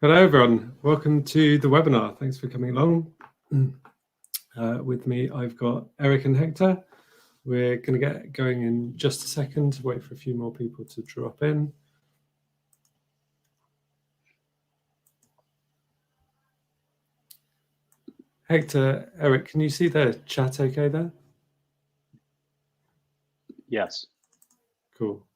Hello everyone, welcome to the webinar. Thanks for coming along. With me I've got Eric and Hector. We're going to get going in just a second, wait for a few more people to drop in. Hector, Eric, can you see the chat okay there? Yes. Cool.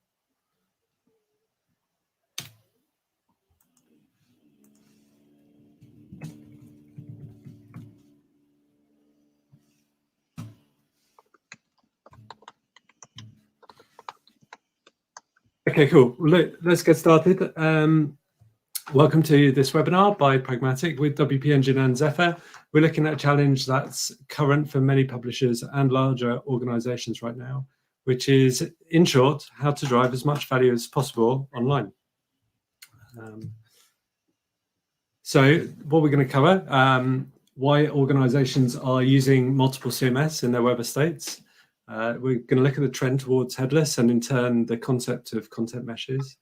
Okay, cool. Let's get started. Welcome to this webinar by Pragmatic with WP Engine and Zephr. We're looking at a challenge that's current for many publishers and larger organizations right now, which is, in short, how to drive as much value as possible online. So what we're going to cover, why organizations are using multiple CMS in their web estates. We're going to look at the trend towards headless and in turn the concept of content meshes.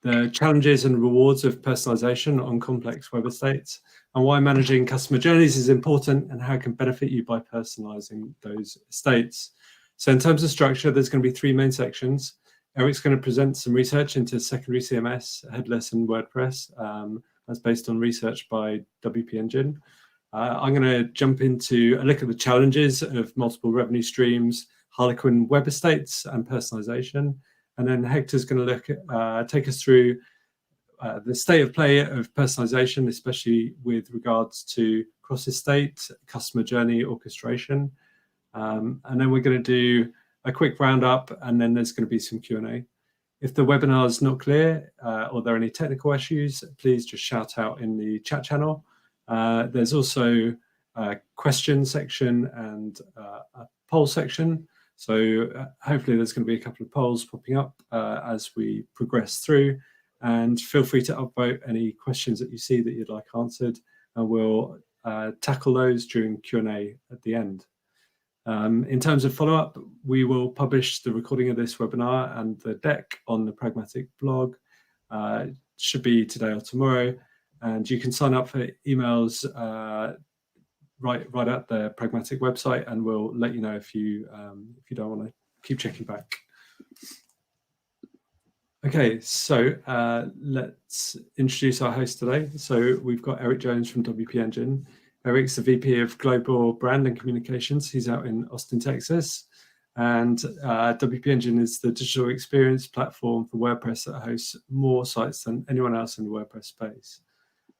The challenges and rewards of personalization on complex web estates, and why managing customer journeys is important and how it can benefit you by personalizing those estates. So in terms of structure, there's going to be three main sections. Eric's going to present some research into secondary CMS, Headless and WordPress. That's based on research by WP Engine. I'm going to jump into a look at the challenges of multiple revenue streams, Harlequin web estates and personalization. And then Hector's going to look at, take us through the state of play of personalization, especially with regards to cross-estate, customer journey orchestration. And then we're going to do a quick roundup, and then there's going to be some Q&A. If the webinar is not clear or there are any technical issues, please just shout out in the chat channel. There's also a question section and a poll section. So hopefully there's going to be a couple of polls popping up as we progress through, and feel free to upvote any questions that you see that you'd like answered, and we'll tackle those during Q&A at the end. In terms of follow-up, we will publish the recording of this webinar and the deck on the Pragmatic blog. Should be today or tomorrow, and you can sign up for emails right at the Pragmatic website, and we'll let you know if you don't want to keep checking back. Okay, so let's introduce our host today. So we've got Eric Jones from WP Engine. Eric's the VP of Global Brand and Communications. He's out in Austin, Texas. And WP Engine is the digital experience platform for WordPress that hosts more sites than anyone else in the WordPress space.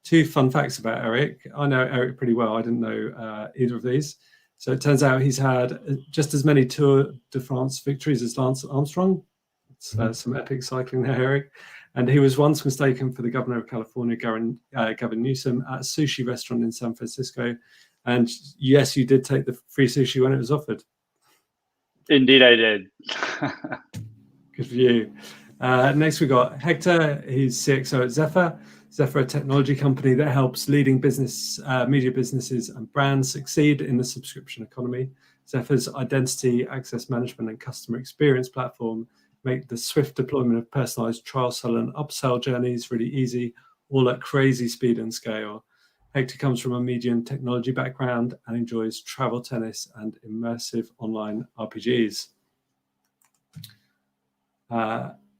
Two fun facts about Eric. I know Eric pretty well. I didn't know either of these. So it turns out he's had just as many Tour de France victories as Lance Armstrong. It's some epic cycling there, Eric. And he was once mistaken for the governor of California, Gavin Newsom, at a sushi restaurant in San Francisco. And yes, you did take the free sushi when it was offered. Indeed, I did. Good for you. Next, we got Hector. He's CXO at Zephr. Zephr, a technology company that helps leading business, media businesses and brands succeed in the subscription economy. Zephr's identity, access management, and customer experience platform make the swift deployment of personalized trial, sell, and upsell journeys really easy, all at crazy speed and scale. Hector comes from a media and technology background and enjoys travel, tennis, and immersive online RPGs.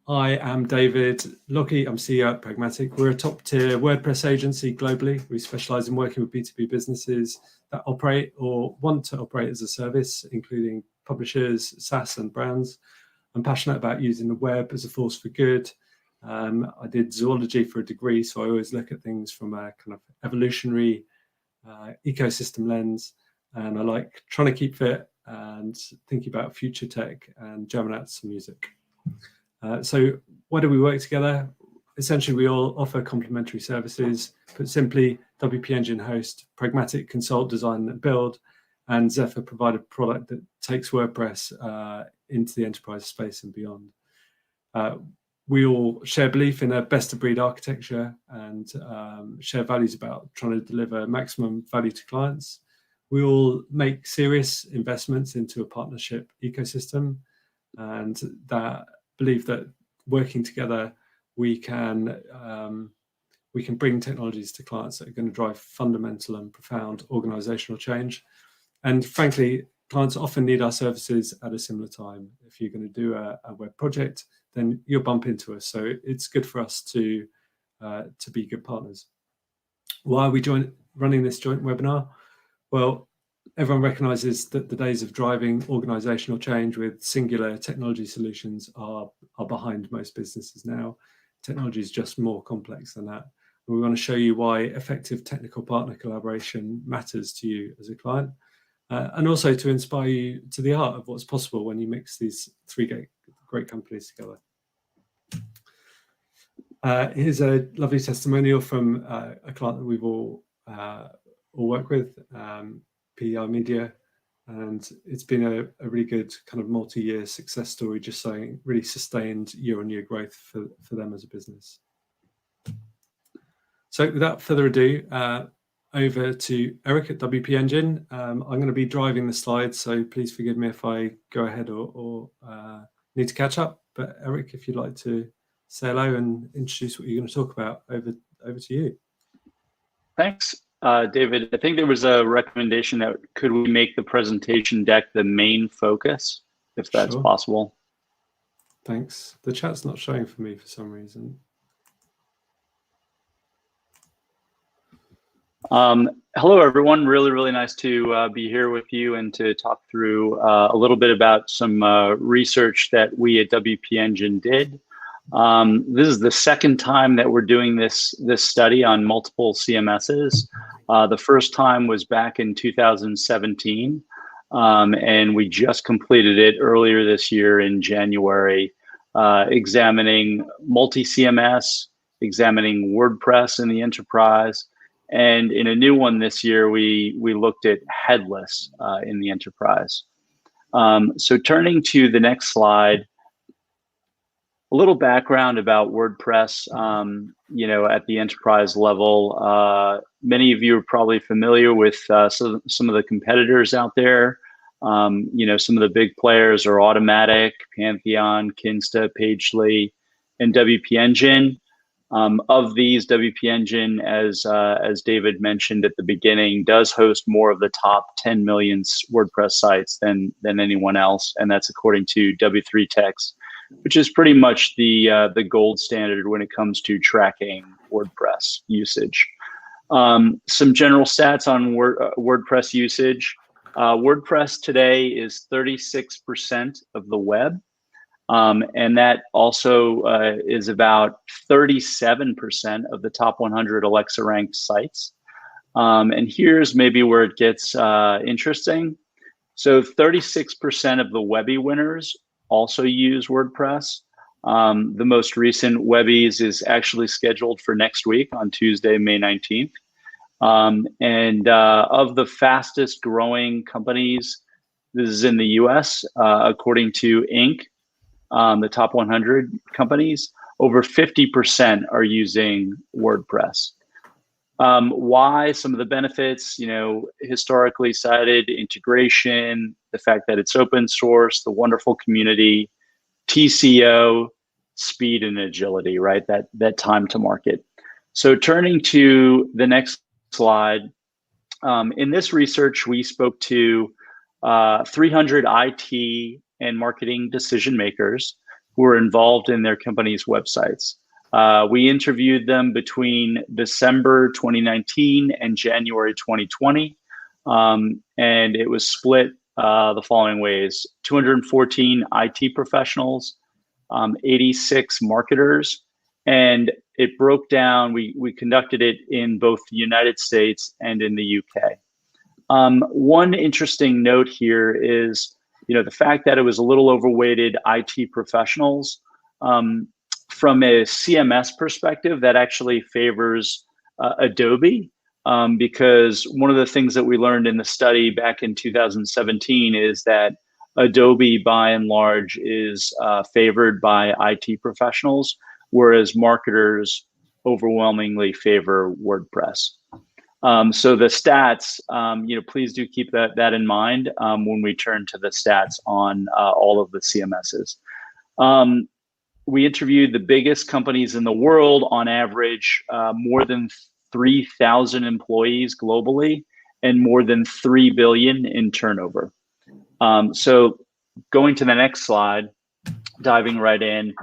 I am David Lockie. I'm CEO at Pragmatic. We're a top-tier WordPress agency globally. We specialize in working with B2B businesses that operate or want to operate as a service, including publishers, SaaS, and brands. I'm passionate about using the web as a force for good. I did zoology for a degree, so I always look at things from a kind of evolutionary ecosystem lens, and I like trying to keep fit and thinking about future tech and jamming out some music. So why do we work together? Essentially, we all offer complementary services. Put simply, WP Engine host, Pragmatic consult, design, and build, and Zephr provide a product that takes WordPress into the enterprise space and beyond. We all share belief in a best-of-breed architecture and share values about trying to deliver maximum value to clients. We all make serious investments into a partnership ecosystem, and that believe that working together we can we can bring technologies to clients that are going to drive fundamental and profound organizational change. And frankly, clients often need our services at a similar time. If you're going to do a web project, then you'll bump into us. So it's good for us to be good partners. Why are we running this joint webinar? Well, everyone recognizes that the days of driving organizational change with singular technology solutions are behind most businesses now. Technology is just more complex than that. We want to show you why effective technical partner collaboration matters to you as a client, and also to inspire you to the art of what's possible when you mix these three great companies together. Here's a lovely testimonial from a client that we've all worked with, PEI Media, and it's been a really good kind of multi-year success story, just showing really sustained year-on-year growth for them as a business. So without further ado, over to Eric at WP Engine. I'm going to be driving the slides, so please forgive me if I go ahead or need to catch up. But Eric, if you'd like to say hello and introduce what you're going to talk about, over to you. Thanks, David. I think there was a recommendation that could we make the presentation deck the main focus, if that's Sure. possible. Thanks. The chat's not showing for me for some reason. Hello, everyone. Really nice to be here with you and to talk through a little bit about some research that we at WP Engine did. This is the second time that we're doing this study on multiple CMSs. The first time was back in 2017, and we just completed it earlier this year in January, examining multi-CMS, examining WordPress in the enterprise, and in a new one this year, we looked at Headless in the enterprise. So turning to the next slide, a little background about WordPress, at the enterprise level. Many of you are probably familiar with some of the competitors out there. Some of the big players are Automatic, Pantheon, Kinsta, Pagely, and WP Engine. Of these, WP Engine, as David mentioned at the beginning, does host more of the top 10 million WordPress sites than anyone else, and that's according to W3 Techs, which is pretty much the gold standard when it comes to tracking WordPress usage. Some general stats on WordPress usage. WordPress today is 36% of the web. And that also is about 37% of the top 100 Alexa ranked sites. And here's maybe where it gets interesting. So 36% of the Webby winners also use WordPress. The most recent Webbies is actually scheduled for next week on Tuesday, May 19th. And of the fastest growing companies, this is in the US, according to Inc., the top 100 companies, over 50% are using WordPress. Why? Some of the benefits, historically cited: integration, the fact that it's open source, the wonderful community, TCO, speed and agility, right? That time to market. So turning to the next slide, in this research, we spoke to 300 IT and marketing decision makers who were involved in their company's websites. We interviewed them between December 2019 and January 2020, and it was split the following ways: 214 IT professionals, 86 marketers, and it broke down. We conducted it in both the United States and in the UK. One interesting note here is, the fact that it was a little overweighted IT professionals. From a CMS perspective, that actually favors Adobe, because one of the things that we learned in the study back in 2017 is that Adobe, by and large, is favored by IT professionals, whereas marketers overwhelmingly favor WordPress. So the stats, please do keep that in mind when we turn to the stats on all of the CMSs. We interviewed the biggest companies in the world, on average, more than 3,000 employees globally and more than 3 billion in turnover. So going to the next slide, diving right in,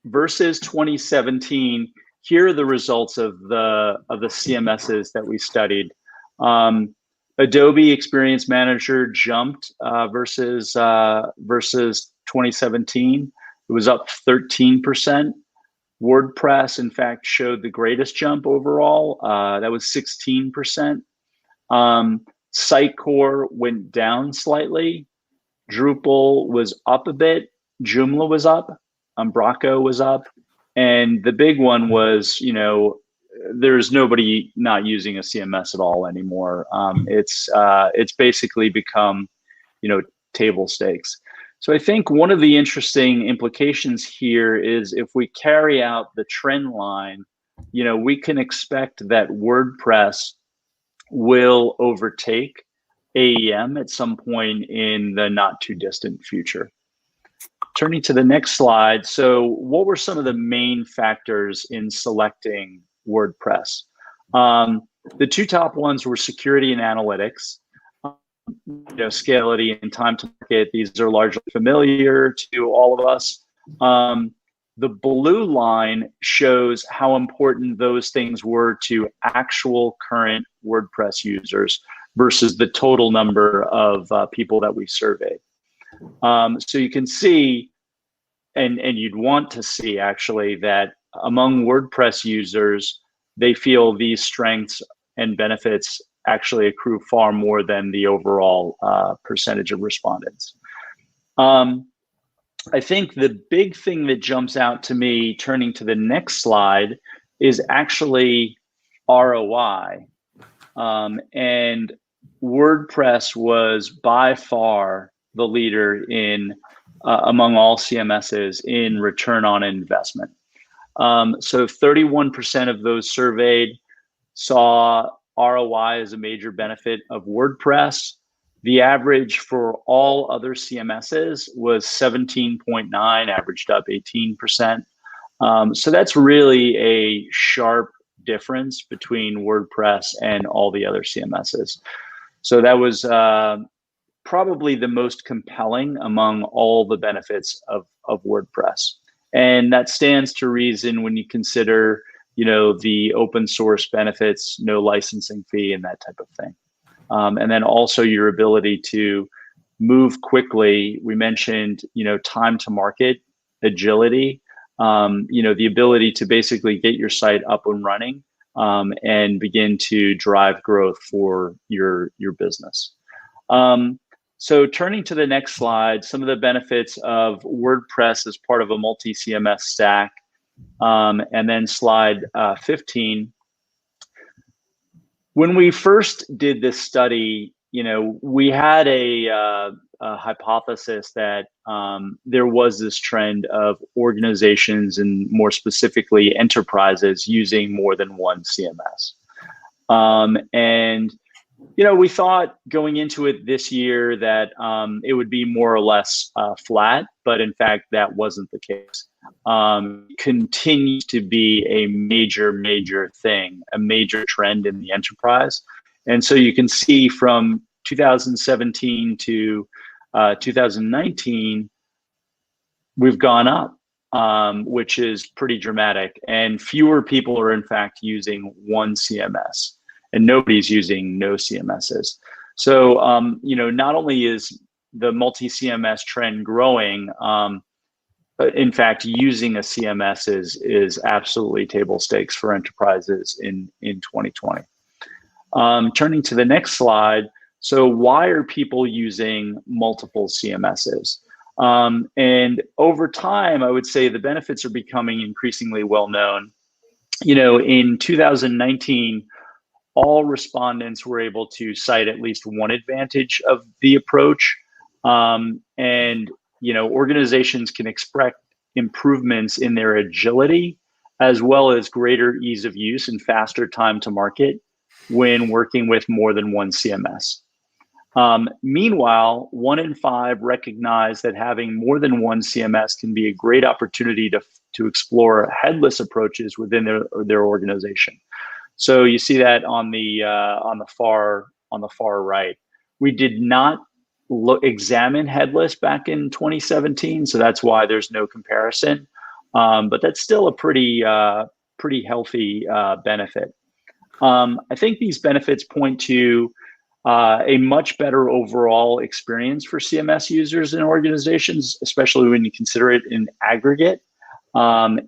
versus 2017, here are the results of the CMSs that we studied. Adobe Experience Manager jumped versus 2017. It was up 13%. WordPress, in fact, showed the greatest jump overall. That was 16%. Sitecore went down slightly. Drupal was up a bit. Joomla was up. Umbraco was up. And the big one was, there's nobody not using a CMS at all anymore. It's basically become, table stakes. So I think one of the interesting implications here is if we carry out the trend line, we can expect that WordPress will overtake AEM at some point in the not too distant future. Turning to the next slide. So what were some of the main factors in selecting WordPress? The two top ones were security and analytics. Scalability and time to market. These are largely familiar to all of us. The blue line shows how important those things were to actual current WordPress users versus the total number of people that we surveyed. So you can see, and you'd want to see actually, that among WordPress users, they feel these strengths and benefits actually accrue far more than the overall percentage of respondents. I think the big thing that jumps out to me, turning to the next slide, is actually ROI. And WordPress was by far the leader in among all CMSs in return on investment. So 31% of those surveyed saw ROI as a major benefit of WordPress. The average for all other CMSs was 17.9, averaged up 18%. So that's really a sharp difference between WordPress and all the other CMSs. So that was probably the most compelling among all the benefits of WordPress. And that stands to reason when you consider, the open source benefits, no licensing fee and that type of thing. And then also your ability to move quickly. We mentioned, time to market, agility, the ability to basically get your site up and running and begin to drive growth for your business. So turning to the next slide, some of the benefits of WordPress as part of a multi-CMS stack, and then slide 15. When we first did this study, we had a hypothesis that there was this trend of organizations and more specifically enterprises using more than one CMS. And we thought going into it this year that it would be more or less flat, but in fact, that wasn't the case. Continues to be a major thing, a major trend in the enterprise. And so you can see from 2017 to 2019, we've gone up, which is pretty dramatic. And fewer people are in fact using one CMS. And nobody's using no CMSs. So, not only is the multi-CMS trend growing, but in fact, using a CMS is absolutely table stakes for enterprises in 2020. Turning to the next slide. So why are people using multiple CMSs? And over time, I would say the benefits are becoming increasingly well known. In 2019, all respondents were able to cite at least one advantage of the approach. And organizations can expect improvements in their agility, as well as greater ease of use and faster time to market when working with more than one CMS. Meanwhile, 1 in 5 recognize that having more than one CMS can be a great opportunity to explore headless approaches within their organization. So you see that on the far right. We did not examine headless back in 2017, so that's why there's no comparison. But that's still a pretty healthy benefit. I think these benefits point to a much better overall experience for CMS users and organizations, especially when you consider it in aggregate. For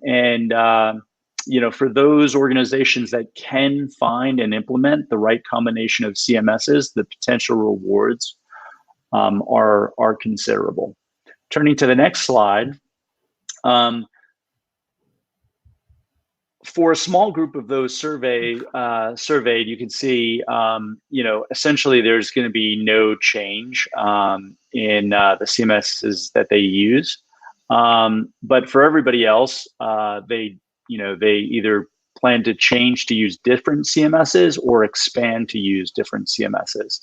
those organizations that can find and implement the right combination of CMSs, the potential rewards are considerable. Turning to the next slide. For a small group of those surveyed, you can see, essentially there's going to be no change in the CMSs that they use. But for everybody else, they either plan to change to use different CMSs or expand to use different CMSs.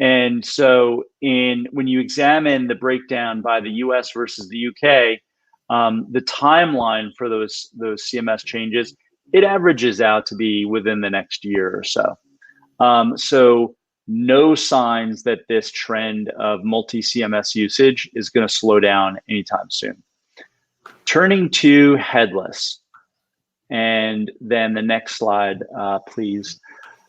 And so when you examine the breakdown by the US versus the UK, the timeline for those CMS changes, it averages out to be within the next year or so. So no signs that this trend of multi-CMS usage is going to slow down anytime soon. Turning to headless, and then the next slide, please.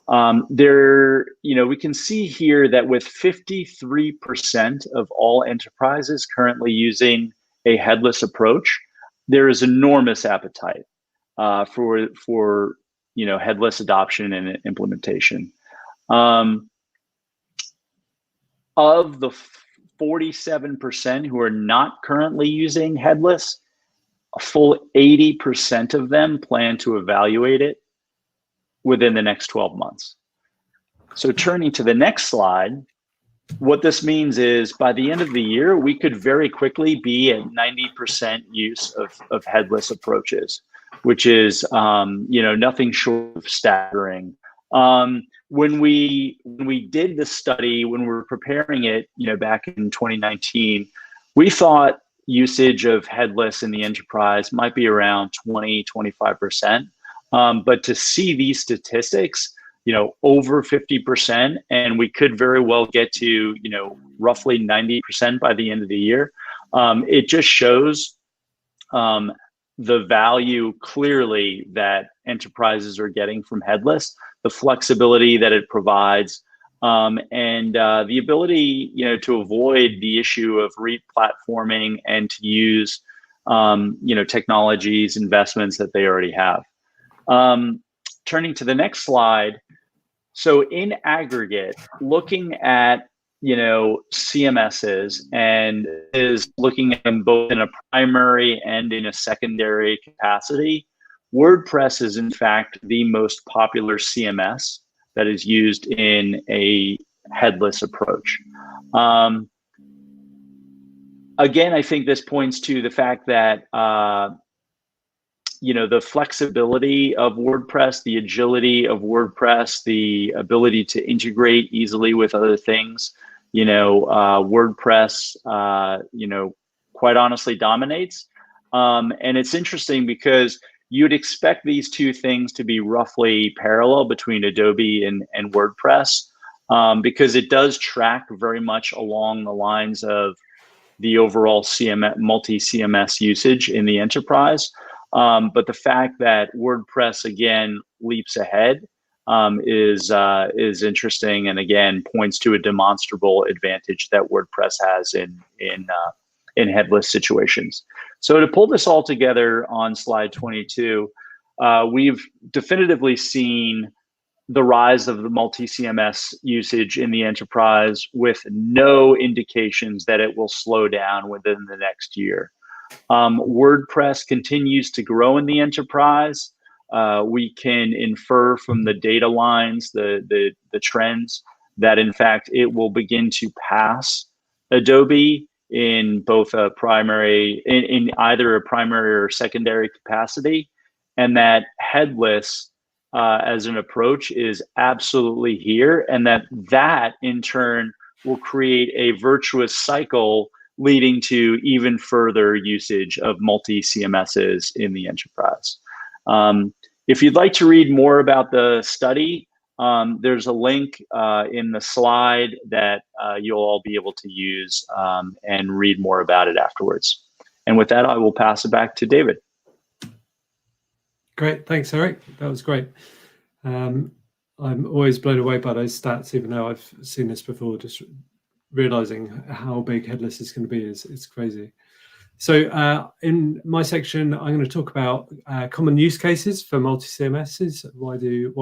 We can see here that with 53% of all enterprises currently using a headless approach, there is enormous appetite for headless adoption and implementation. Of the 47% who are not currently using headless, a full 80% of them plan to evaluate it within the next 12 months. So turning to the next slide, what this means is by the end of the year, we could very quickly be at 90% use of headless approaches, which is nothing short of staggering. When we did the study, when we were preparing it, back in 2019, we thought usage of headless in the enterprise might be around 20-25%. But to see these statistics, over 50%, and we could very well get to, roughly 90% by the end of the year. It just shows the value clearly that enterprises are getting from headless, the flexibility that it provides, and the ability, to avoid the issue of re-platforming and to use, technologies, investments that they already have. Turning to the next slide. So in aggregate, looking at, CMSs and is looking at them both in a primary and in a secondary capacity, WordPress is in fact the most popular CMS that is used in a headless approach. Again, I think this points to the fact that the flexibility of WordPress, the agility of WordPress, the ability to integrate easily with other things, WordPress, quite honestly dominates. And it's interesting because you'd expect these two things to be roughly parallel between Adobe and WordPress, because it does track very much along the lines of the overall multi-CMS usage in the enterprise. But the fact that WordPress again leaps ahead is interesting, and again points to a demonstrable advantage that WordPress has in headless situations. So to pull this all together on slide 22, we've definitively seen the rise of the multi-CMS usage in the enterprise with no indications that it will slow down within the next year. WordPress continues to grow in the enterprise. We can infer from the data lines, the trends, that in fact it will begin to pass Adobe in both a primary, in either a primary or secondary capacity, and that headless as an approach is absolutely here, and that in turn will create a virtuous cycle leading to even further usage of multi-CMSs in the enterprise. If you'd like to read more about the study, there's a link in the slide that you'll all be able to use and read more about it afterwards. And with that, I will pass it back to David. Great, thanks, Eric. That was great. I'm always blown away by those stats, even though I've seen this before. Just realizing how big Headless is going to be is crazy. So in my section, I'm going to talk about common use cases for multi-CMSs. Why do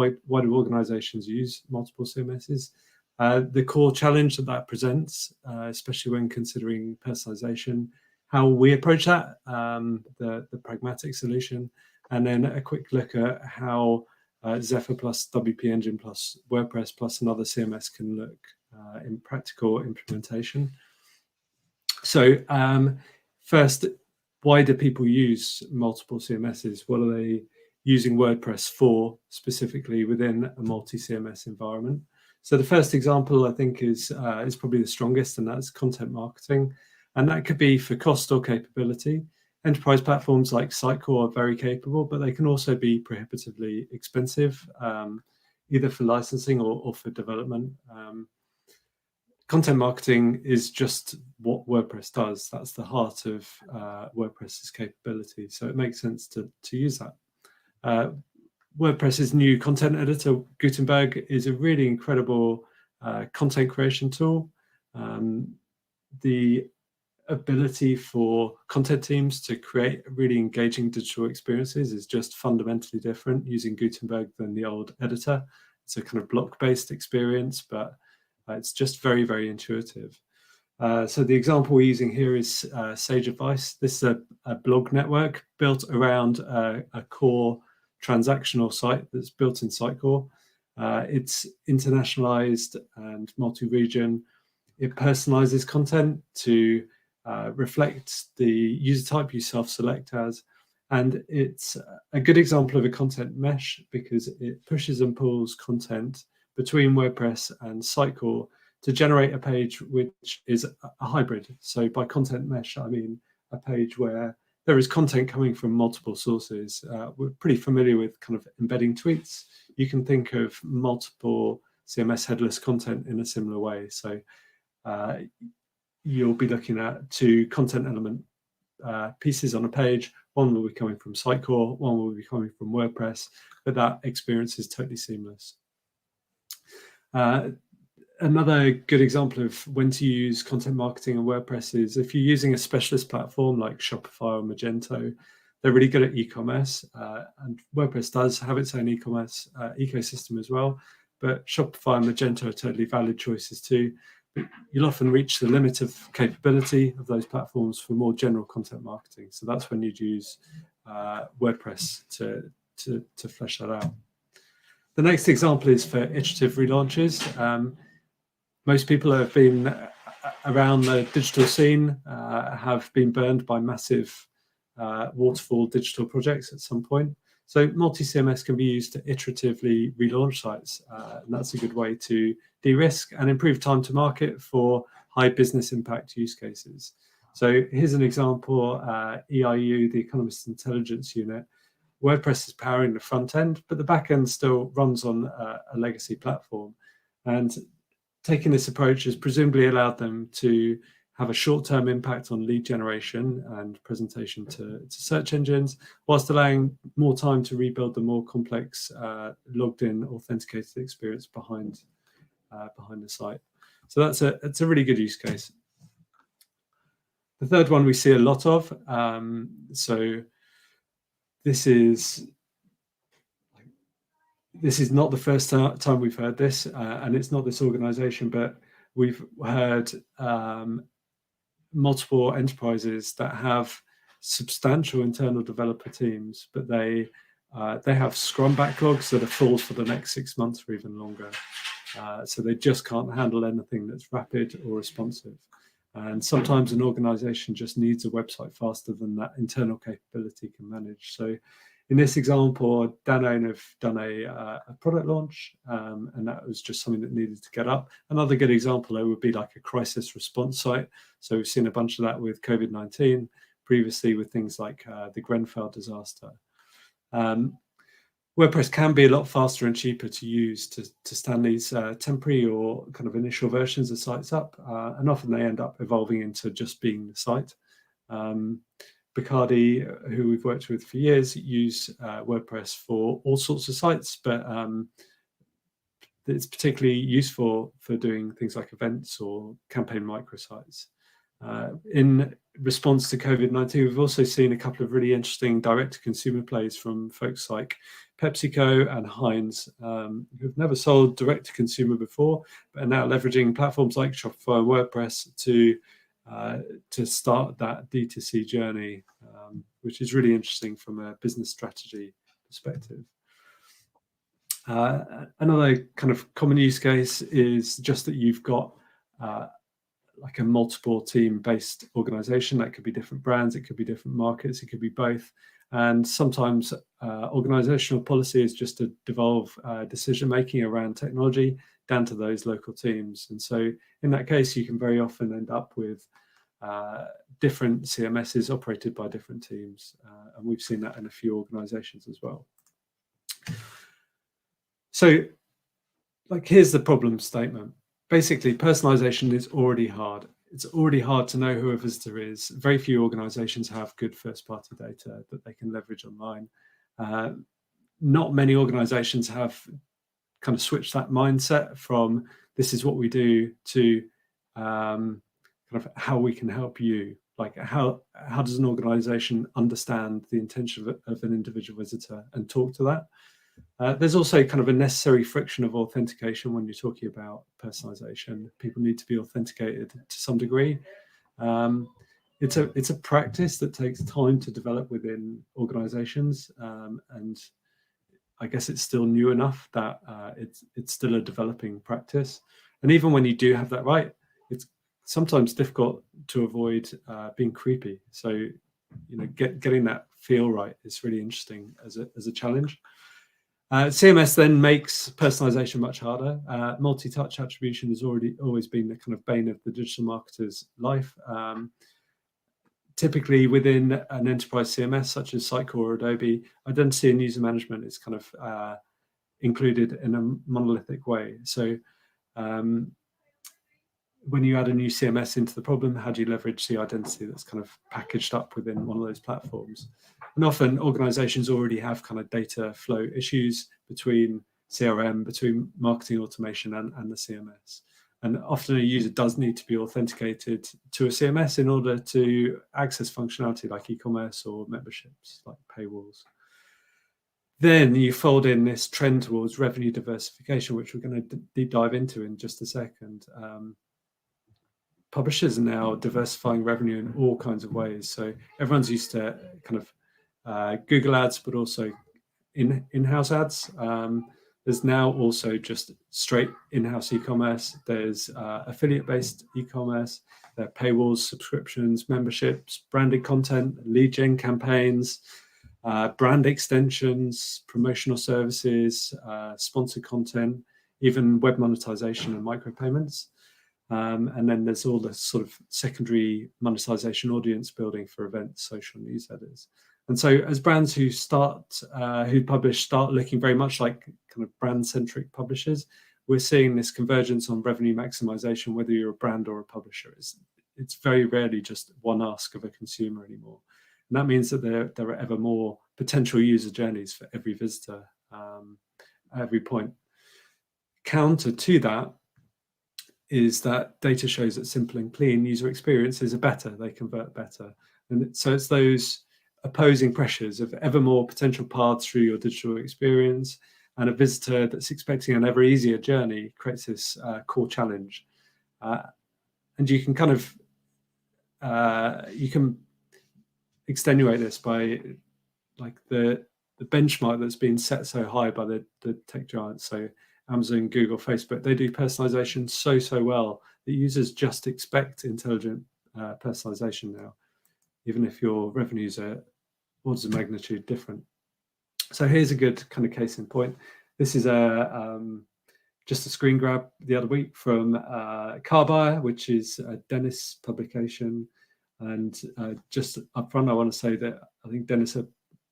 organizations use multiple CMSs? The core challenge that presents, especially when considering personalization, how we approach that, the pragmatic solution, and then a quick look at how Zephr plus WP Engine plus WordPress plus another CMS can look in practical implementation. So first, why do people use multiple CMSs? What are they using WordPress for specifically within a multi-CMS environment? So the first example, I think, is probably the strongest, and that's content marketing. And that could be for cost or capability. Enterprise platforms like Sitecore are very capable, but they can also be prohibitively expensive, either for licensing or for development. Content marketing is just what WordPress does. That's the heart of WordPress's capability. So it makes sense to use that. WordPress's new content editor, Gutenberg, is a really incredible content creation tool. The ability for content teams to create really engaging digital experiences is just fundamentally different using Gutenberg than the old editor. It's a kind of block-based experience, but it's just very, very intuitive. So the example we're using here is Sage Advice. This is a blog network built around a core transactional site that's built in Sitecore. It's internationalized and multi-region. It personalizes content to reflect the user type you self-select as. And it's a good example of a content mesh because it pushes and pulls content between WordPress and Sitecore to generate a page which is a hybrid. So by content mesh, I mean a page where there is content coming from multiple sources. We're pretty familiar with kind of embedding tweets. You can think of multiple CMS headless content in a similar way. So you'll be looking at two content element pieces on a page. One will be coming from Sitecore, one will be coming from WordPress, but that experience is totally seamless. Another good example of when to use content marketing in WordPress is if you're using a specialist platform like Shopify or Magento. They're really good at e-commerce, and WordPress does have its own e-commerce ecosystem as well, but Shopify and Magento are totally valid choices too. But you'll often reach the limit of capability of those platforms for more general content marketing. So that's when you'd use WordPress to flesh that out. The next example is for iterative relaunches. Most people have been around the digital scene, have been burned by massive waterfall digital projects at some point. So multi-CMS can be used to iteratively relaunch sites, and that's a good way to de-risk and improve time to market for high business impact use cases. So here's an example, EIU, the Economist Intelligence Unit. WordPress is powering the front end, but the back end still runs on a legacy platform. And taking this approach has presumably allowed them to have a short-term impact on lead generation and presentation to search engines, whilst allowing more time to rebuild the more complex logged-in authenticated experience behind the site. So that's a really good use case. The third one we see a lot of. So this is not the first time we've heard this, and it's not this organization, but we've heard multiple enterprises that have substantial internal developer teams, but they have Scrum backlogs that are full for the next 6 months or even longer. So they just can't handle anything that's rapid or responsive. And sometimes an organization just needs a website faster than that internal capability can manage. So In this example, Danone have done a product launch, and that was just something that needed to get up. Another good example, though, would be like a crisis response site. So we've seen a bunch of that with COVID-19, previously with things like the Grenfell disaster. WordPress can be a lot faster and cheaper to use to stand these temporary or kind of initial versions of sites up, and often they end up evolving into just being the site. Bacardi, who we've worked with for years, use WordPress for all sorts of sites, but it's particularly useful for doing things like events or campaign microsites. In response to COVID-19, we've also seen a couple of really interesting direct-to-consumer plays from folks like PepsiCo and Heinz, who've never sold direct-to-consumer before, but are now leveraging platforms like Shopify and WordPress to start that D2C journey, which is really interesting from a business strategy perspective. Another kind of common use case is just that you've got like a multiple team based organization. That could be different brands, it could be different markets, it could be both. And sometimes organizational policy is just to devolve decision making around technology down to those local teams. And so in that case, you can very often end up with different CMSs operated by different teams. And we've seen that in a few organizations as well. So like, here's the problem statement. Basically, personalization is already hard. It's already hard to know who a visitor is. Very few organizations have good first-party data that they can leverage online. Not many organizations have kind of switched that mindset from this is what we do to kind of how we can help you. Like, how does an organization understand the intention of an individual visitor and talk to that? There's also kind of a necessary friction of authentication when you're talking about personalization. People need to be authenticated to some degree. It's a practice that takes time to develop within organizations, and I guess it's still new enough that it's still a developing practice. And even when you do have that right, it's sometimes difficult to avoid being creepy. So, you know, getting that feel right is really interesting as a challenge. CMS then makes personalization much harder. Multi-touch attribution has always been the kind of bane of the digital marketer's life. Typically within an enterprise CMS such as Sitecore or Adobe, identity and user management is kind of included in a monolithic way. So when you add a new CMS into the problem, how do you leverage the identity that's kind of packaged up within one of those platforms? And often organizations already have kind of data flow issues between CRM, between marketing automation and the CMS. And often a user does need to be authenticated to a CMS in order to access functionality like e-commerce or memberships, like paywalls. Then you fold in this trend towards revenue diversification, which we're going to deep dive into in just a second. Publishers are now diversifying revenue in all kinds of ways. So everyone's used to kind of Google ads, but also in-house ads. There's now also just straight in-house e-commerce. There's affiliate-based e-commerce. There are paywalls, subscriptions, memberships, branded content, lead gen campaigns, brand extensions, promotional services, sponsored content, even web monetization and micropayments. And then there's all the sort of secondary monetization, audience building for events, social newsletters. And so as brands who publish start looking very much like kind of brand-centric publishers, we're seeing this convergence on revenue maximization, whether you're a brand or a publisher. It's very rarely just one ask of a consumer anymore. And that means that there are ever more potential user journeys for every visitor at every point. Counter to that is that data shows that simple and clean user experiences are better, they convert better. And so it's those opposing pressures of ever more potential paths through your digital experience, and a visitor that's expecting an ever easier journey creates this core challenge. And you can kind of, you can extenuate this by like the benchmark that's been set so high by the tech giants. So Amazon, Google, Facebook, they do personalization so well that users just expect intelligent personalization now, even if your revenues are orders of magnitude different. So here's a good kind of case in point. This is just a screen grab the other week from Car Buyer, which is a Dennis publication. And just up front, I want to say that I think Dennis are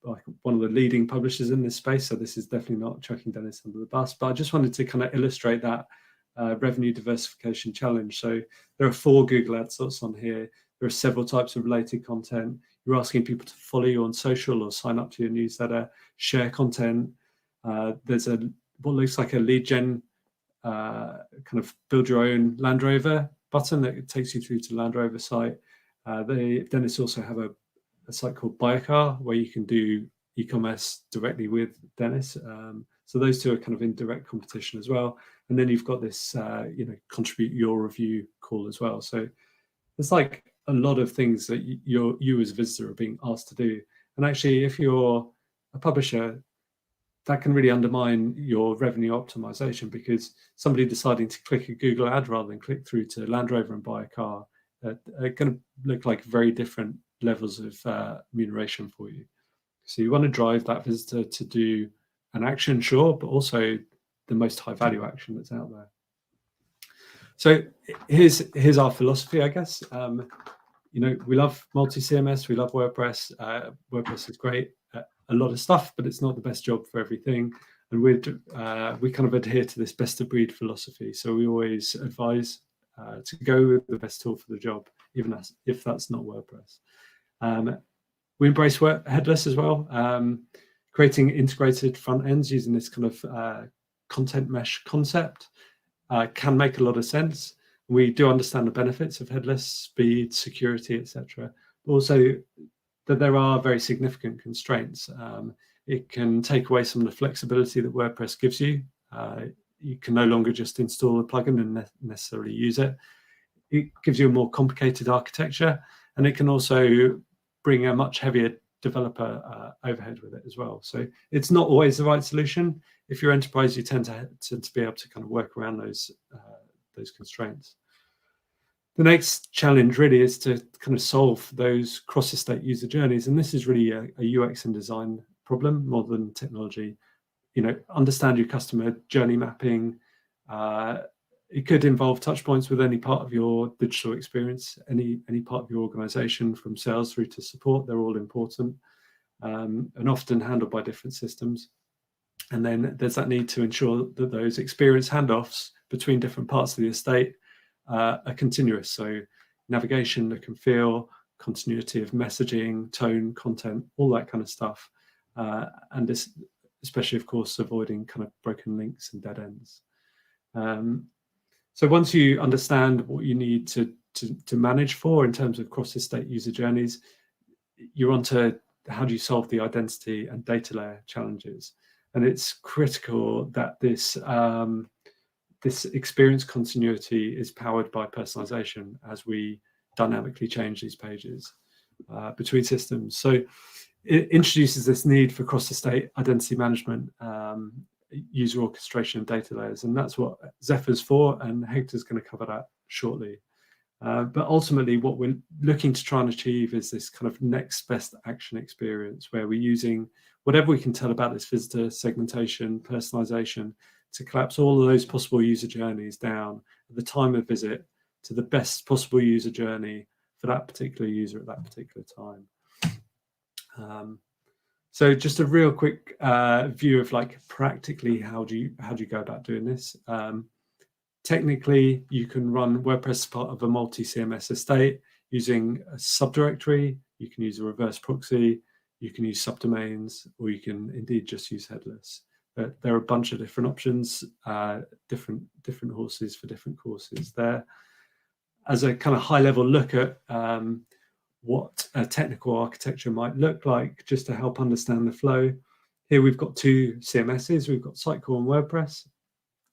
like one of the leading publishers in this space. So this is definitely not chucking Dennis under the bus, but I just wanted to kind of illustrate that revenue diversification challenge. So there are 4 Google Ads slots on here. There are several types of related content. You're asking people to follow you on social or sign up to your newsletter, share content. There's what looks like a lead gen kind of build your own Land Rover button that takes you through to the Land Rover site. Dennis also have a site called Buy a Car where you can do e-commerce directly with Dennis. So those two are kind of in direct competition as well. And then you've got this, contribute your review call as well. So there's like a lot of things that you as a visitor are being asked to do. And actually, if you're a publisher, that can really undermine your revenue optimization, because somebody deciding to click a Google ad rather than click through to Land Rover and buy a car are going to look like very different levels of remuneration for you. So you want to drive that visitor to do an action, sure, but also the most high value action that's out there. So here's our philosophy, I guess. We love multi-CMS, we love WordPress. WordPress is great at a lot of stuff, but it's not the best job for everything. And we kind of adhere to this best of breed philosophy. So we always advise to go with the best tool for the job, even if that's not WordPress. We embrace Headless as well, creating integrated front ends using this kind of content mesh concept can make a lot of sense. We do understand the benefits of Headless, speed, security, etc. But also that there are very significant constraints. It can take away some of the flexibility that WordPress gives you. You can no longer just install a plugin and necessarily use it. It gives you a more complicated architecture, and it can also bring a much heavier developer overhead with it as well. So it's not always the right solution. If you're enterprise, you tend to be able to kind of work around those constraints. The next challenge really is to kind of solve those cross-estate user journeys, and this is really a UX and design problem more than technology. Understand your customer journey mapping. It could involve touch points with any part of your digital experience, any part of your organization, from sales through to support. They're all important and often handled by different systems. And then there's that need to ensure that those experience handoffs between different parts of the estate are continuous. So navigation, look and feel, continuity of messaging, tone, content, all that kind of stuff. And this, especially, of course, avoiding kind of broken links and dead ends. So once you understand what you need to manage for in terms of cross-estate user journeys, you're on to how do you solve the identity and data layer challenges. And it's critical that this experience continuity is powered by personalization as we dynamically change these pages between systems. So it introduces this need for cross-estate identity management, user orchestration, and data layers, and that's what Zephyr's for, and Hector's going to cover that shortly. But ultimately, what we're looking to try and achieve is this kind of next best action experience, where we're using whatever we can tell about this visitor, segmentation, personalization, to collapse all of those possible user journeys down at the time of visit to the best possible user journey for that particular user at that particular time. So just a real quick view of like practically how do you go about doing this. Technically, you can run WordPress as part of a multi-CMS estate using a subdirectory. You can use a reverse proxy, you can use subdomains, or you can indeed just use Headless. But there are a bunch of different options, different horses for different courses there. As a kind of high-level look at what a technical architecture might look like, just to help understand the flow. Here we've got 2 CMSs. We've got Sitecore and WordPress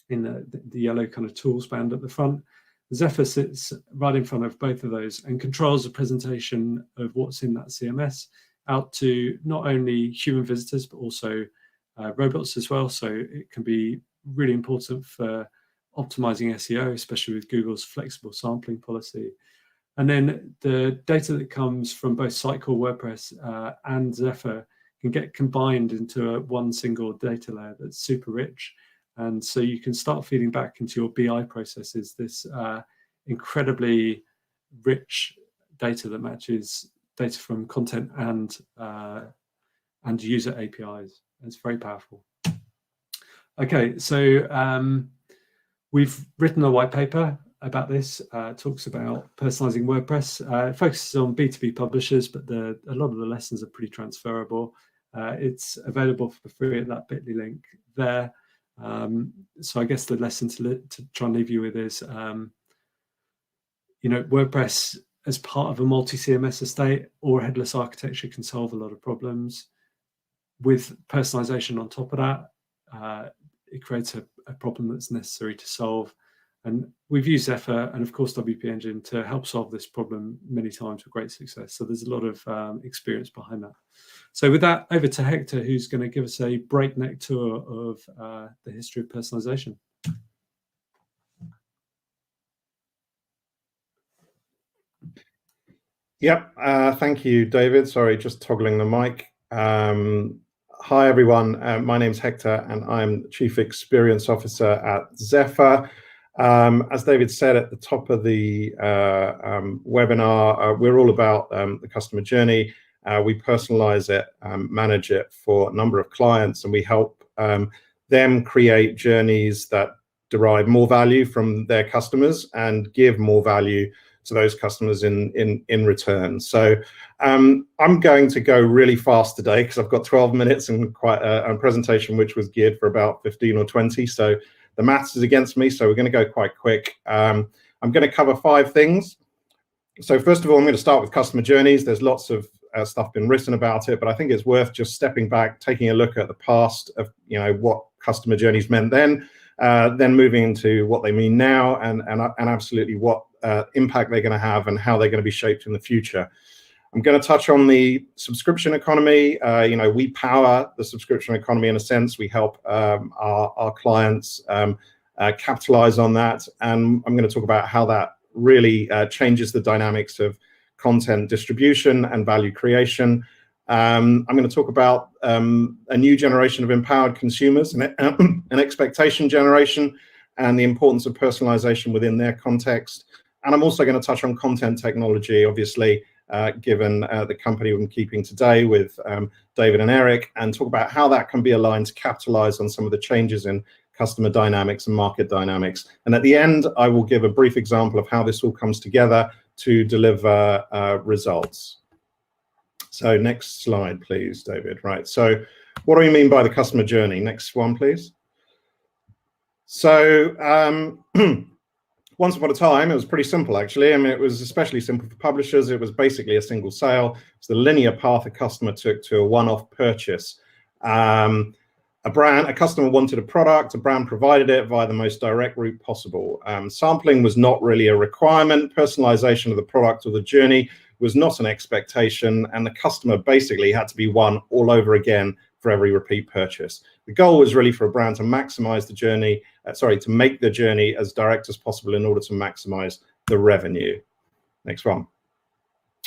in the yellow kind of tools band at the front. Zephr sits right in front of both of those and controls the presentation of what's in that CMS out to not only human visitors, but also robots as well. So it can be really important for optimizing SEO, especially with Google's flexible sampling policy. And then the data that comes from both Sitecore, WordPress, and Zephr can get combined into one single data layer that's super rich. And so you can start feeding back into your BI processes this incredibly rich data that matches data from content and user APIs. It's very powerful. Okay, so we've written a white paper about this. It talks about personalizing WordPress. It focuses on B2B publishers, but a lot of the lessons are pretty transferable. It's available for free at that bit.ly link there. So I guess the lesson to try and leave you with is, WordPress as part of a multi-CMS estate or headless architecture can solve a lot of problems. With personalization on top of that, it creates a problem that's necessary to solve. And we've used Zephr and of course WP Engine to help solve this problem many times with great success. So there's a lot of experience behind that. So with that, over to Hector, who's going to give us a breakneck tour of the history of personalization. Yep, thank you, David. Sorry, just toggling the mic. Hi, everyone. My name's Hector, and I'm Chief Experience Officer at Zephr. As David said at the top of the webinar, we're all about the customer journey. We personalize it, manage it for a number of clients, and we help them create journeys that derive more value from their customers and give more value to those customers in return. So I'm going to go really fast today because I've got 12 minutes and quite a presentation which was geared for about 15 or 20. So the maths is against me, so we're going to go quite quick. I'm going to cover 5 things. So first of all, I'm going to start with customer journeys. There's lots of stuff been written about it, but I think it's worth just stepping back, taking a look at the past of what customer journeys meant then moving into what they mean now, and absolutely what impact they're going to have and how they're going to be shaped in the future. I'm going to touch on the subscription economy. We power the subscription economy in a sense. We help our clients capitalize on that, and I'm going to talk about how that really changes the dynamics of content distribution and value creation. I'm going to talk about a new generation of empowered consumers, an expectation generation, and the importance of personalization within their context. And I'm also going to touch on content technology, obviously, given the company I'm keeping today with David and Eric, and talk about how that can be aligned to capitalize on some of the changes in customer dynamics and market dynamics. And at the end, I will give a brief example of how this all comes together to deliver results. So next slide, please, David. Right, so what do we mean by the customer journey? Next one, please. So once upon a time, it was pretty simple, actually. I mean, it was especially simple for publishers. It was basically a single sale. It's the linear path a customer took to a one-off purchase. A customer wanted a product, a brand provided it via the most direct route possible. Sampling was not really a requirement. Personalization of the product or the journey was not an expectation, and the customer basically had to be won all over again for every repeat purchase. The goal was really for a brand to maximize the journey, to make the journey as direct as possible in order to maximize the revenue. Next one.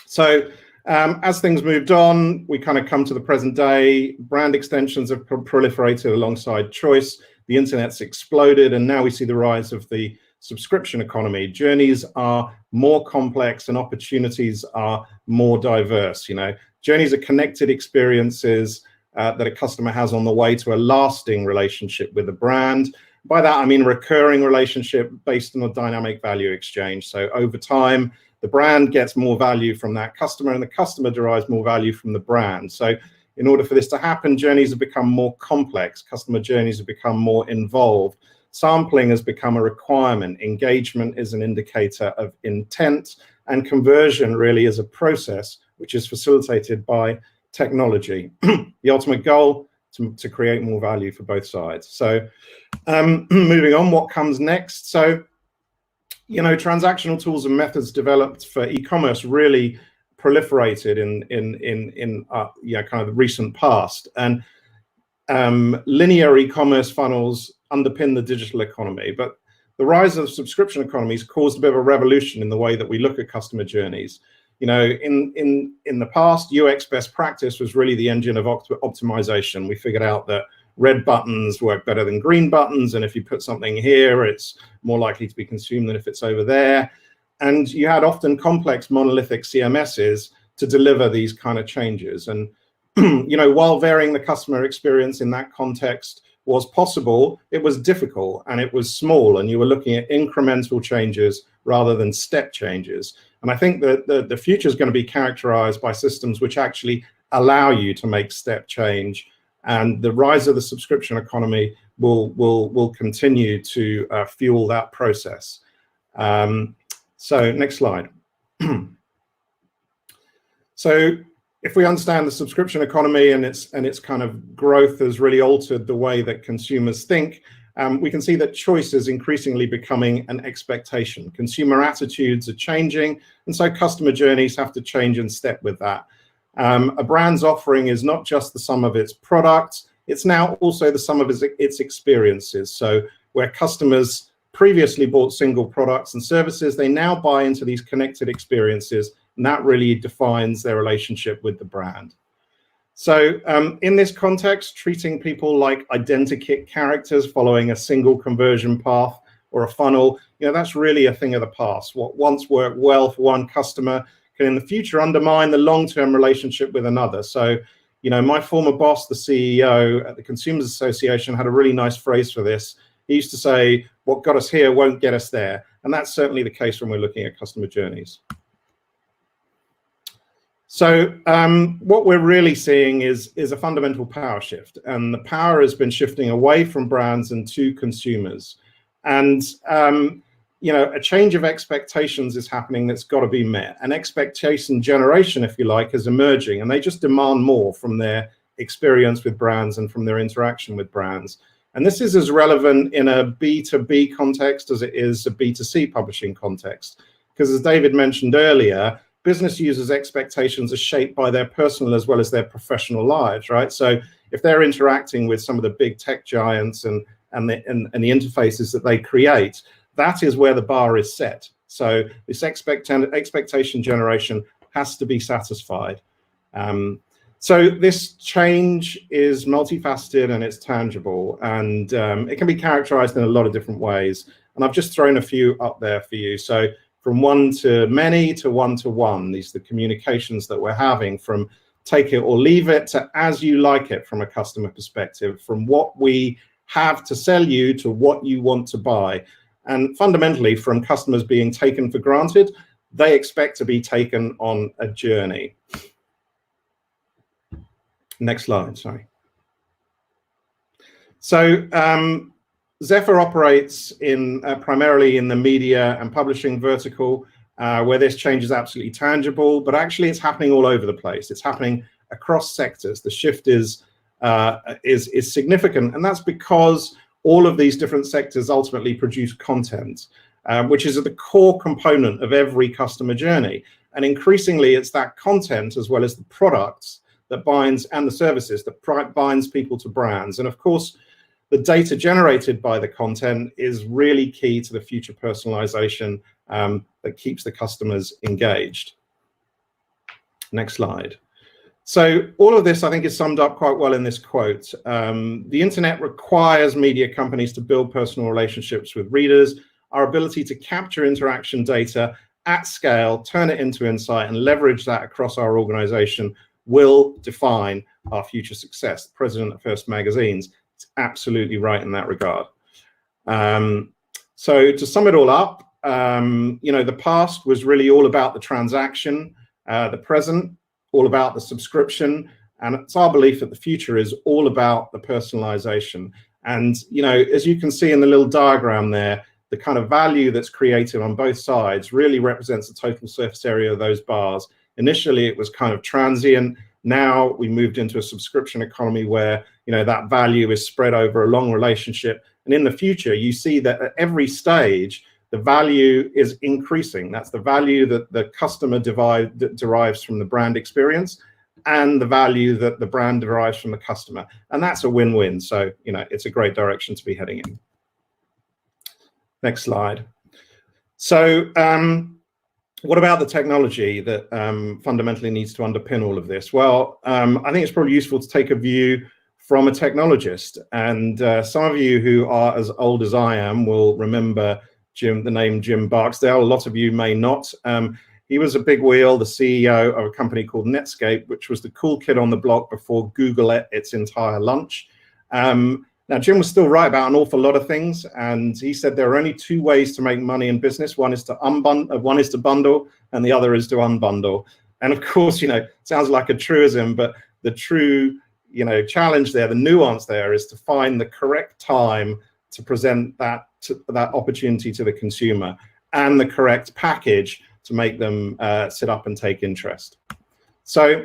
So as things moved on, we kind of come to the present day. Brand extensions have proliferated alongside choice. The internet's exploded, and now we see the rise of the subscription economy. Journeys are more complex and opportunities are more diverse. Journeys are connected experiences that a customer has on the way to a lasting relationship with a brand. By that, I mean recurring relationship based on a dynamic value exchange. So over time, the brand gets more value from that customer, and the customer derives more value from the brand. So in order for this to happen, journeys have become more complex. Customer journeys have become more involved. Sampling has become a requirement. Engagement is an indicator of intent, and conversion really is a process which is facilitated by technology. The ultimate goal to create more value for both sides. So moving on, what comes next? So, transactional tools and methods developed for e-commerce really proliferated in kind of the recent past, and linear e-commerce funnels underpin the digital economy. But the rise of subscription economies caused a bit of a revolution in the way that we look at customer journeys. in the past, UX best practice was really the engine of optimization. We figured out that red buttons work better than green buttons, and if you put something here, it's more likely to be consumed than if it's over there. And you had often complex monolithic CMSs to deliver these kind of changes. And while varying the customer experience in that context was possible, it was difficult and it was small, and you were looking at incremental changes rather than step changes. And I think that the future is going to be characterized by systems which actually allow you to make step change, and the rise of the subscription economy will continue to fuel that process. So next slide. So if we understand the subscription economy and its kind of growth has really altered the way that consumers think, we can see that choice is increasingly becoming an expectation. Consumer attitudes are changing, and so customer journeys have to change in step with that. A brand's offering is not just the sum of its products, it's now also the sum of its experiences. So where customers previously bought single products and services, they now buy into these connected experiences, and that really defines their relationship with the brand. So in this context, treating people like identikit characters following a single conversion path or a funnel, that's really a thing of the past. What once worked well for one customer can in the future undermine the long-term relationship with another. So, my former boss, the CEO at the Consumers Association, had a really nice phrase for this. He used to say, what got us here won't get us there. And that's certainly the case when we're looking at customer journeys. So what we're really seeing is a fundamental power shift, and the power has been shifting away from brands and to consumers. And a change of expectations is happening that's got to be met. An expectation generation, if you like, is emerging, and they just demand more from their experience with brands and from their interaction with brands. And this is as relevant in a B2B context as it is a B2C publishing context, because as David mentioned earlier, business users' expectations are shaped by their personal as well as their professional lives, right? So if they're interacting with some of the big tech giants and the interfaces that they create, that is where the bar is set. So this expectation generation has to be satisfied. So this change is multifaceted and it's tangible, and it can be characterized in a lot of different ways. And I've just thrown a few up there for you. So from one to many to one-to-one, these are the communications that we're having, from take it or leave it to as you like it from a customer perspective, from what we have to sell you to what you want to buy. And fundamentally, from customers being taken for granted, they expect to be taken on a journey. Next slide, sorry. So Zephr operates primarily in the media and publishing vertical, where this change is absolutely tangible, but actually it's happening all over the place. It's happening across sectors. The shift is significant, and that's because all of these different sectors ultimately produce content, which is at the core component of every customer journey. And increasingly, it's that content as well as the products that binds, and the services that binds people to brands. And of course, the data generated by the content is really key to the future personalization that keeps the customers engaged. Next slide. So all of this, I think, is summed up quite well in this quote. The internet requires media companies to build personal relationships with readers. Our ability to capture interaction data at scale, turn it into insight, and leverage that across our organization will define our future success. The president of First Magazines is absolutely right in that regard. So to sum it all up, the past was really all about the transaction, the present all about the subscription, and it's our belief that the future is all about the personalization. And as you can see in the little diagram there, the kind of value that's created on both sides really represents the total surface area of those bars. Initially, it was kind of transient. Now we moved into a subscription economy where that value is spread over a long relationship. And in the future, you see that at every stage, the value is increasing. That's the value that the customer derives from the brand experience, and the value that the brand derives from the customer. And that's a win-win. So, it's a great direction to be heading in. Next slide. So what about the technology that fundamentally needs to underpin all of this? Well, I think it's probably useful to take a view from a technologist. And some of you who are as old as I am will remember the name Jim Barksdale. A lot of you may not. He was a big wheel, the CEO of a company called Netscape, which was the cool kid on the block before Google ate its entire lunch. Now, Jim was still right about an awful lot of things, and he said there are only two ways to make money in business. One is to bundle, and the other is to unbundle. And of course, sounds like a truism, but the true, challenge there, the nuance there, is to find the correct time to present that opportunity to the consumer, and the correct package to make them sit up and take interest. So,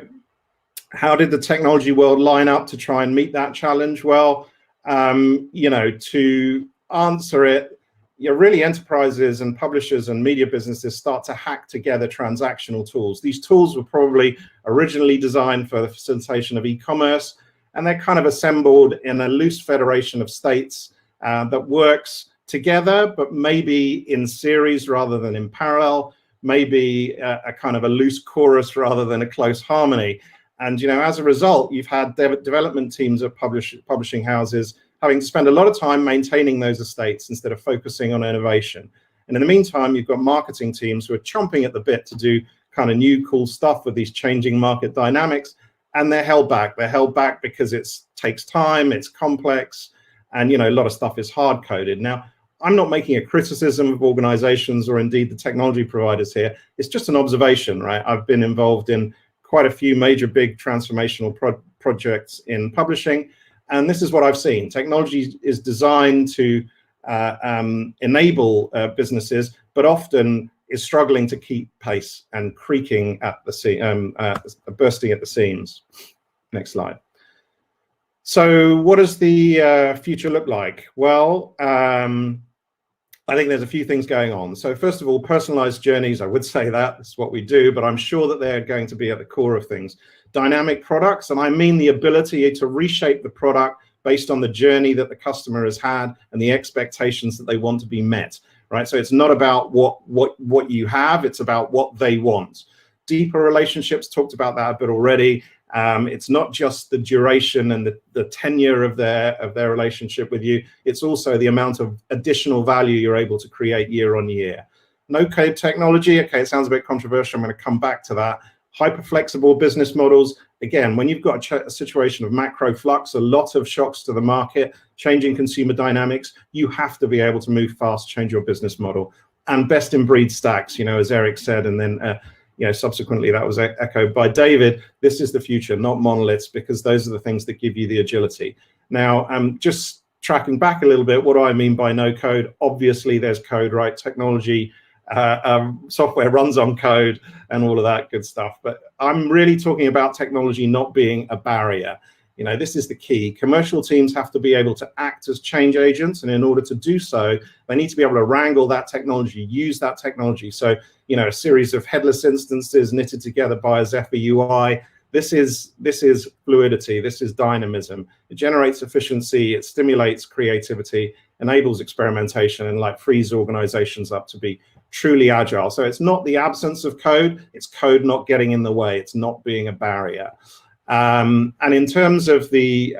how did the technology world line up to try and meet that challenge? Well, to answer it, really enterprises and publishers and media businesses start to hack together transactional tools. These tools were probably originally designed for the facilitation of e-commerce, and they're kind of assembled in a loose federation of states that works together, but maybe in series rather than in parallel, maybe a kind of a loose chorus rather than a close harmony. And as a result, you've had development teams of publishing houses having to spend a lot of time maintaining those estates instead of focusing on innovation. And in the meantime, you've got marketing teams who are chomping at the bit to do kind of new cool stuff with these changing market dynamics, and they're held back. They're held back because it takes time, it's complex, and a lot of stuff is hard coded. Now, I'm not making a criticism of organizations or indeed the technology providers here. It's just an observation, right? I've been involved in quite a few major big transformational projects in publishing, and this is what I've seen. Technology is designed to enable businesses, but often is struggling to keep pace and creaking at the bursting at the seams. Next slide. So what does the future look like? Well, I think there's a few things going on. So first of all, personalized journeys, I would say that's what we do, but I'm sure that they're going to be at the core of things. Dynamic products, and I mean the ability to reshape the product based on the journey that the customer has had and the expectations that they want to be met, right? So it's not about what you have, it's about what they want. Deeper relationships, talked about that a bit already. It's not just the duration and the tenure of their relationship with you. It's also the amount of additional value you're able to create year on year. No-code technology, okay, it sounds a bit controversial. I'm going to come back to that. Hyper-flexible business models. Again, when you've got a situation of macro flux, a lot of shocks to the market, changing consumer dynamics, you have to be able to move fast, change your business model. And best-in-breed stacks, as Eric said, and then subsequently that was echoed by David. This is the future, not monoliths, because those are the things that give you the agility. Now, just tracking back a little bit, what do I mean by no code? Obviously, there's code, right? Technology, software runs on code and all of that good stuff. But I'm really talking about technology not being a barrier. This is the key. Commercial teams have to be able to act as change agents, and in order to do so, they need to be able to wrangle that technology, use that technology. So, a series of headless instances knitted together by a Zephr UI. This is fluidity. This is dynamism. It generates efficiency. It stimulates creativity, enables experimentation, and frees organizations up to be truly agile. So it's not the absence of code. It's code not getting in the way. It's not being a barrier. And in terms of the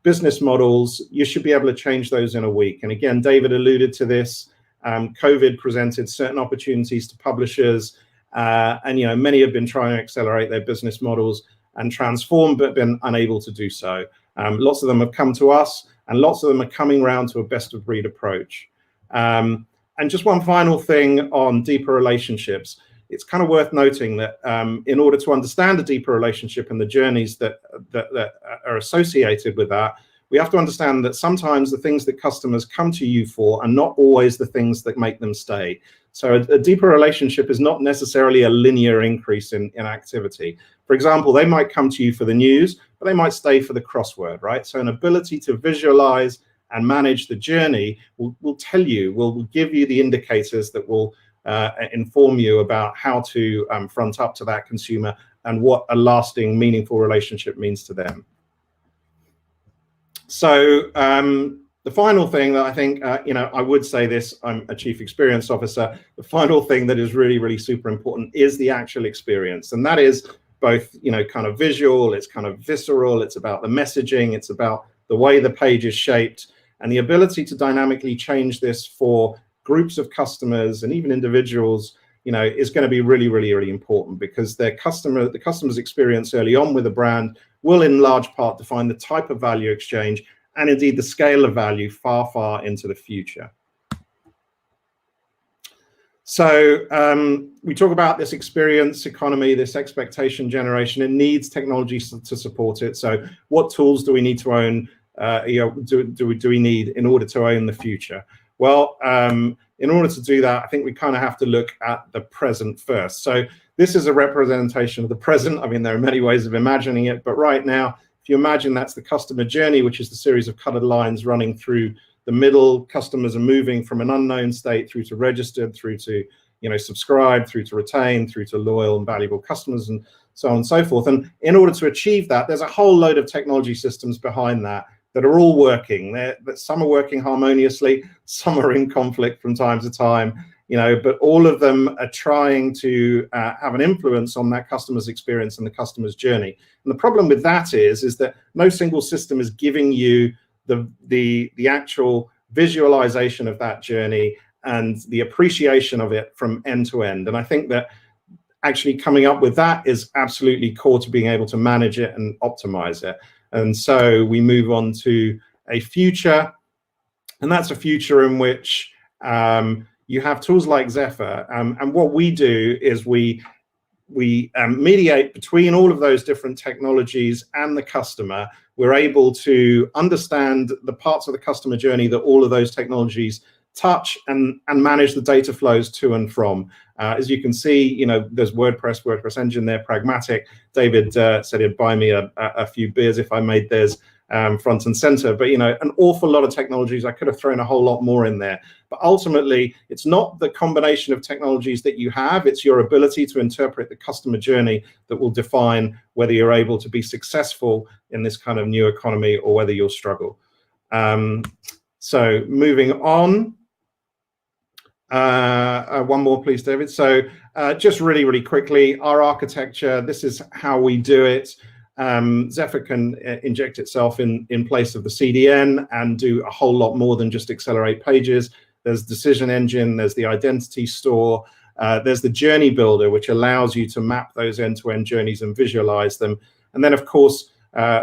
business models, you should be able to change those in a week. And again, David alluded to this. COVID presented certain opportunities to publishers, and many have been trying to accelerate their business models and transform, but been unable to do so. Lots of them have come to us, and lots of them are coming around to a best-of-breed approach. And just one final thing on deeper relationships. It's kind of worth noting that in order to understand a deeper relationship and the journeys that are associated with that, we have to understand that sometimes the things that customers come to you for are not always the things that make them stay. So a deeper relationship is not necessarily a linear increase in activity. For example, they might come to you for the news, but they might stay for the crossword, right? So an ability to visualize and manage the journey will tell you, will give you the indicators that will inform you about how to front up to that consumer and what a lasting, meaningful relationship means to them. So The final thing that I think, I would say this, I'm a chief experience officer, the final thing that is really, really super important is the actual experience. And that is both, kind of visual, it's kind of visceral, it's about the messaging, it's about the way the page is shaped, and the ability to dynamically change this for groups of customers and even individuals, is going to be really, really, really important, because the customer's experience early on with a brand will in large part define the type of value exchange and indeed the scale of value far, far into the future. So we talk about this experience economy, this expectation generation. It needs technology to support it. So what tools do we need to own? Do we need in order to own the future? Well, in order to do that, I think we kind of have to look at the present first. So this is a representation of the present. I mean, there are many ways of imagining it, but right now, if you imagine that's the customer journey, which is the series of colored lines running through the middle. Customers are moving from an unknown state through to registered, through to subscribed, through to retained, through to loyal and valuable customers, and so on and so forth. And in order to achieve that, there's a whole load of technology systems behind that are all working. Some are working harmoniously, some are in conflict from time to time, but all of them are trying to have an influence on that customer's experience and the customer's journey. And the problem with that is that no single system is giving you the actual visualization of that journey and the appreciation of it from end to end. And I think that actually coming up with that is absolutely core to being able to manage it and optimize it. And so we move on to a future, and that's a future in which you have tools like Zephr. And what we do is we mediate between all of those different technologies and the customer. We're able to understand the parts of the customer journey that all of those technologies touch and manage the data flows to and from. As you can see, there's WordPress engine there, Pragmatic. David said he'd buy me a few beers if I made theirs front and center. But, an awful lot of technologies. I could have thrown a whole lot more in there. But ultimately, it's not the combination of technologies that you have. It's your ability to interpret the customer journey that will define whether you're able to be successful in this kind of new economy or whether you'll struggle. So moving on. One more, please, David. So just really, really quickly, our architecture, this is how we do it. Zephr can inject itself in place of the CDN and do a whole lot more than just accelerate pages. There's decision engine, there's the identity store, there's the journey builder, which allows you to map those end-to-end journeys and visualize them. And then, of course,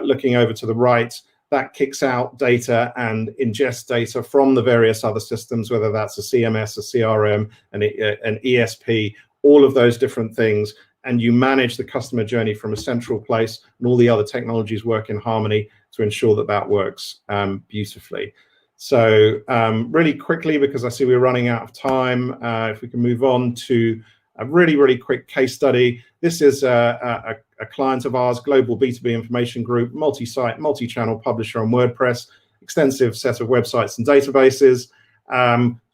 looking over to the right, that kicks out data and ingests data from the various other systems, whether that's a CMS, a CRM, an ESP, all of those different things. And you manage the customer journey from a central place, and all the other technologies work in harmony to ensure that that works beautifully. So really quickly, because I see we're running out of time, if we can move on to a really, really quick case study. This is a client of ours, global B2B information group, multi-site, multi-channel publisher on WordPress, extensive set of websites and databases.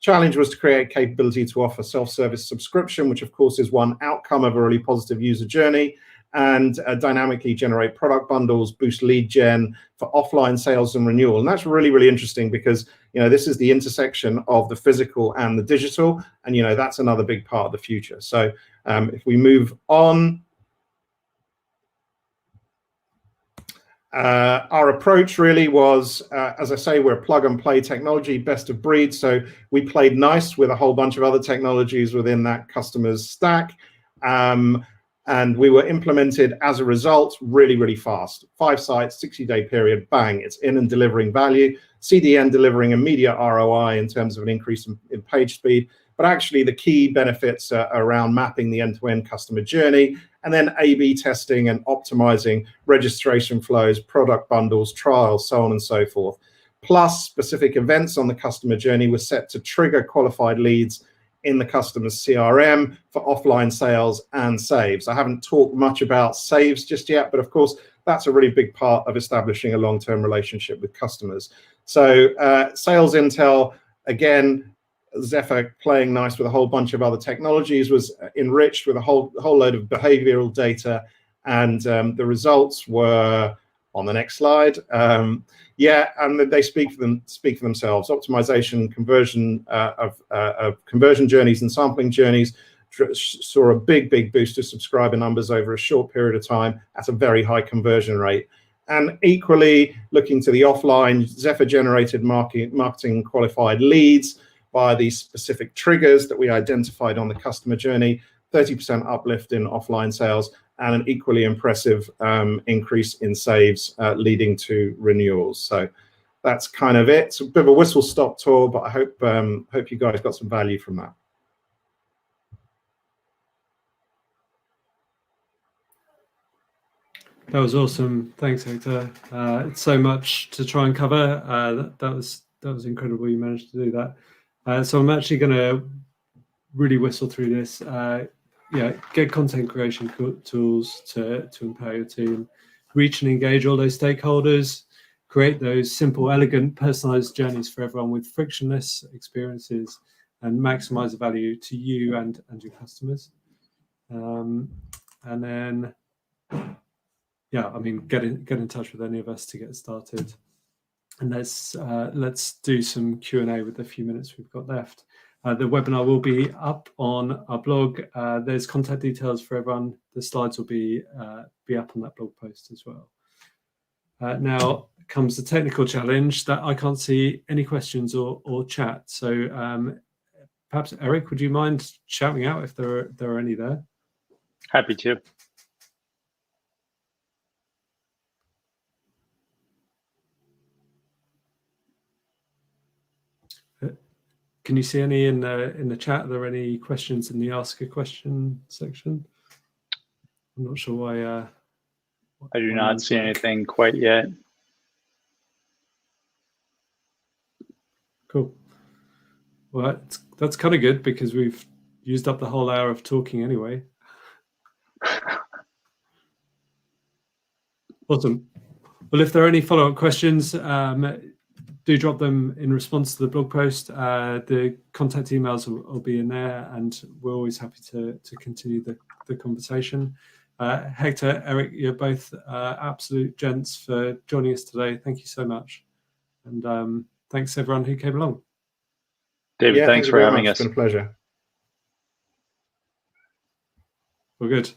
Challenge was to create capability to offer self-service subscription, which of course is one outcome of a really positive user journey, and dynamically generate product bundles, boost lead gen for offline sales and renewal. And that's really, really interesting because, this is the intersection of the physical and the digital, and, that's another big part of the future. So if we move on, our approach really was, as I say, we're a plug and play technology, best of breed. So we played nice with a whole bunch of other technologies within that customer's stack. And we were implemented as a result really, really fast. 5 sites, 60-day period, bang, it's in and delivering value. CDN delivering immediate ROI in terms of an increase in page speed. But actually the key benefits are around mapping the end-to-end customer journey, and then A/B testing and optimizing registration flows, product bundles, trials, so on and so forth. Plus specific events on the customer journey were set to trigger qualified leads in the customer's CRM for offline sales and saves. I haven't talked much about saves just yet, but of course, that's a really big part of establishing a long-term relationship with customers. So sales intel, again, Zephr playing nice with a whole bunch of other technologies, was enriched with a whole load of behavioral data, and the results were on the next slide. Yeah, and they speak for themselves. Optimization, conversion of conversion journeys and sampling journeys saw a big boost to subscriber numbers over a short period of time at a very high conversion rate. And equally, looking to the offline, Zephr generated marketing qualified leads via these specific triggers that we identified on the customer journey, 30% uplift in offline sales, and an equally impressive increase in saves leading to renewals. So that's kind of it. It's a bit of a whistle-stop tour, but I hope you guys got some value from that. That was awesome. Thanks, Hector. It's so much to try and cover. That was incredible. You managed to do that. So I'm actually going to really whistle through this. Yeah, get content creation tools to empower your team, reach and engage all those stakeholders, create those simple, elegant, personalized journeys for everyone with frictionless experiences, and maximize the value to you and your customers. And then, yeah, I mean, get in touch with any of us to get started. And let's do some Q&A with the few minutes we've got left. The webinar will be up on our blog. There's contact details for everyone. The slides will be up on that blog post as well. Now comes the technical challenge that I can't see any questions or chat. So perhaps, Eric, would you mind shouting out if there are any there? Happy to. Can you see any in the chat? Are there any questions in the Ask a Question section? I'm not sure why. I do not see anything quite yet. Cool. Well, that's kind of good because we've used up the whole hour of talking anyway. Awesome. Well, if there are any follow-up questions, do drop them in response to the blog post. The contact emails will be in there, and we're always happy to continue the conversation. Hector, Eric, you're both absolute gents for joining us today. Thank you so much. And thanks everyone who came along. David, Yeah, thanks for having us. It's been a pleasure. We're good.